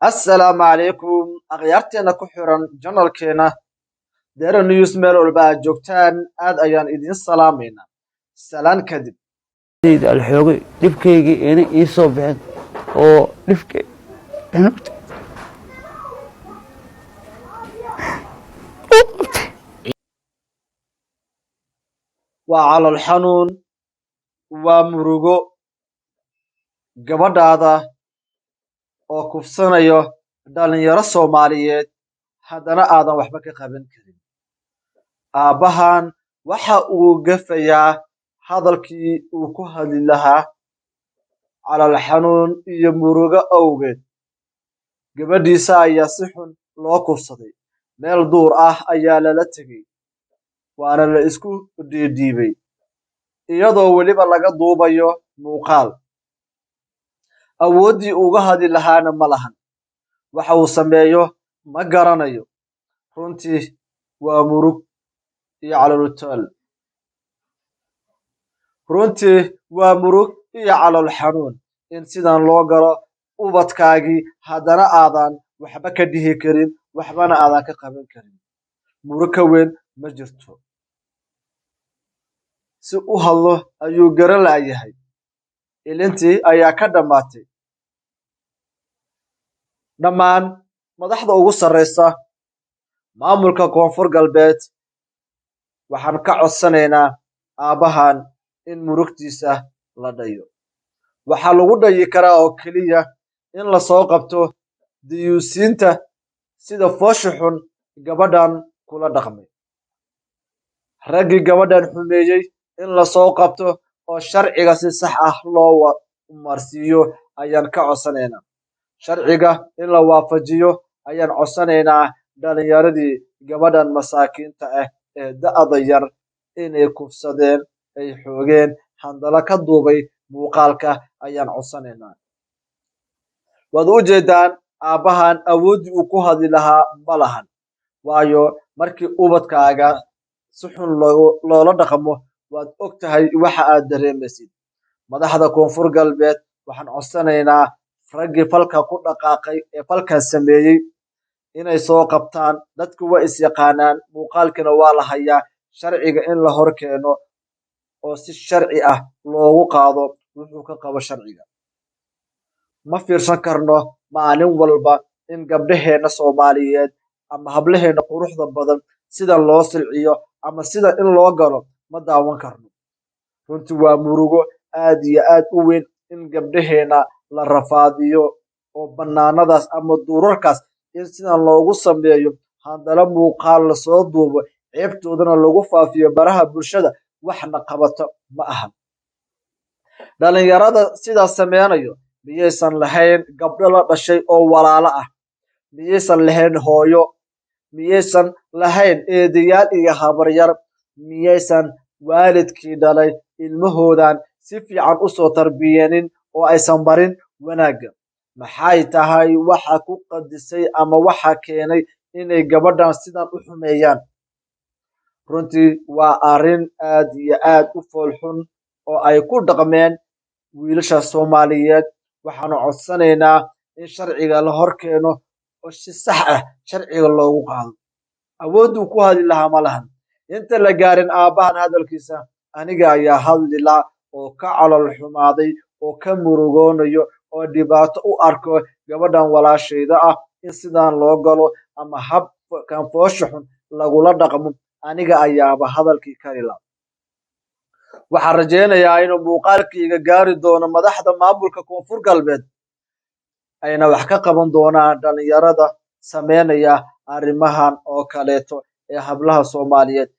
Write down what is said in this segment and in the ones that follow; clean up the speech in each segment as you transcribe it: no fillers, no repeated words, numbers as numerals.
السلام عليكم أغيارتنا كحرا جنرال كينا دير نيوز ميل والبا جوكتان آد أيان إدين سلامينا سلام كدب الحوغي dhibkaygii inay ii soo baxeen oo dhibkay وعلى الحنون ومروغو gabadhaada oo kufsanayo dhalinyaro Soomaaliyeed haddana aadan waxba ka qaban karin aabahan waxa uu gafayaa hadalkii uu ku hadli lahaa calal xanuun iyo murugo awgeed gabadhiisa ayaa si xun loo kufsaday meel duur ah ayaa lala tegay waana la isku dhiidhiibay iyadoo weliba laga duubayo muuqaal awooddii uga hadli lahaana ma lahan waxa uu sameeyo ma garanayo runtii waa murug iyo calolutaal runtii waa murug iyo calol xanuun in sidan loo galo ubadkaagii haddana aadan waxba ka dhihi karin waxbana aadan ka qaban karin murug ka weyn ma jirto si u hadlo ayuu garan la'yahay ilintii ayaa ka dhammaatay dhammaan madaxda ugu sarreysa maamulka koonfur galbeed waxaan ka codsanaynaa aabahan in murugtiisa la dhayo waxaa lagu dhayi karaa oo keliya in lasoo qabto diyuusiinta sida foosha xun gabadhan kula dhaqmay raggii gabadhan xumeeyey in lasoo qabto oo sharciga si sax ah loo marsiiyo ayaan ka codsanaynaa sharciga in la waafajiyo ayaan codsanaynaa dhalinyaradii gabadhan masaakiinta ah ee da'da yar inay kufsadeen ay xoogeen handala ka duubay muuqaalka ayaan codsanaynaa waad u jeedaan aabahan awooddii uu ku hadli lahaa ma lahan waayo markii ubadkaaga si xun loola dhaqmo waad og tahay waxa aad dareemaysid madaxda koonfur galbeed waxaan codsanaynaa raggii falka ku dhaqaaqay ee falkan sameeyey inay soo qabtaan dadku waa is yaqaanaan muuqaalkina waa la hayaa sharciga in la hor keeno oo si sharci ah loogu qaado wuxuu ka qabo sharciga ma fiirsan karno maalin walba in gabdhaheena Soomaaliyeed ama hablaheena quruxda badan sida loo silciyo ama sida in loo galo ma daawan karno runtii waa murugo aad iyo aad u weyn in gabdhaheena la rafaadiyo oo bannaanadaas ama duurarkaas in sidan loogu sameeyo handala muuqaal lasoo duubo ceebtoodana lagu faafiyo baraha bulshada waxna qabato ma ahan dhalinyarada sidaas sameynayo miyaysan lahayn gabdho la dhashay oo walaalo ah miyaysan lahayn hooyo miyaysan lahayn eedayaal iyo habaryar miyaysan waalidkii dhalay ilmahoodan si fiican u soo tarbiyeenin oo aysan barin wanaagga maxay tahay waxa ku qadisay ama waxa keenay inay gabadhan sidan u xumeeyaan runtii waa arrin aad iyo aad u foolxun oo ay ku dhaqmeen wiilasha Soomaaliyeed waxaanu codsanaynaa in sharciga la hor keeno oo si sax ah sharciga loogu qaado awoodduu ku hadli lahaa ma lahan inta la gaarin aabahan hadalkiisa aniga ayaa hadlila oo ka calol xumaaday oo ka murugoonayo oo dhibaato u arko gabadhan walaashayda ah in sidaan loo galo ama habkan foosha xun lagula dhaqmo aniga ayaaba hadalkii karila waxaan rajaynayaa inuu muuqaalkayga gaari doono madaxda maamulka koonfur galbeed ayna wax ka qaban doonaan dhalinyarada sameynaya arrimahan oo kaleeto ee hablaha Soomaaliyeed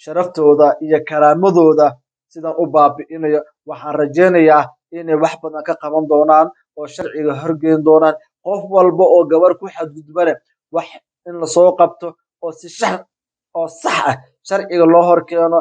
sharaftooda iyo karaamadooda sidan u baabi'inayo waxaan rajaynayaa inay wax badan ka qaban doonaan oo sharciga horgeyn doonaan qof walba oo gabar ku xadgudbana wax in la soo qabto oo si sax ah sharciga loo hor keeno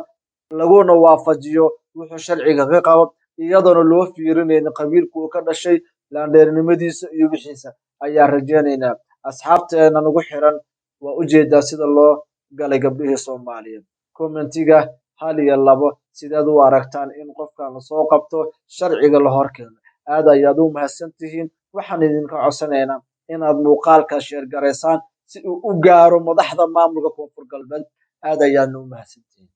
laguna waafajiyo wuxuu sharciga ka qabo iyadoona loo fiirinaynin qabiilku ka dhashay laandheernimadiisa iyo wixiisa ayaa rajaynaynaa asxaabteena nagu xiran waa u jeedaa sida loo galay gabdhihii Soomaaliyeed commentiga hal iyo labo sidaad u aragtaan in qofkan la soo qabto sharciga la hor keeno aad ayaad u mahadsantihiin waxaan idinka codsanaynaa inaad muuqaalka sheer garaysaan si uu u gaaro madaxda maamulka koonfur galbeed. aad ayaanu u mahadsantihiin.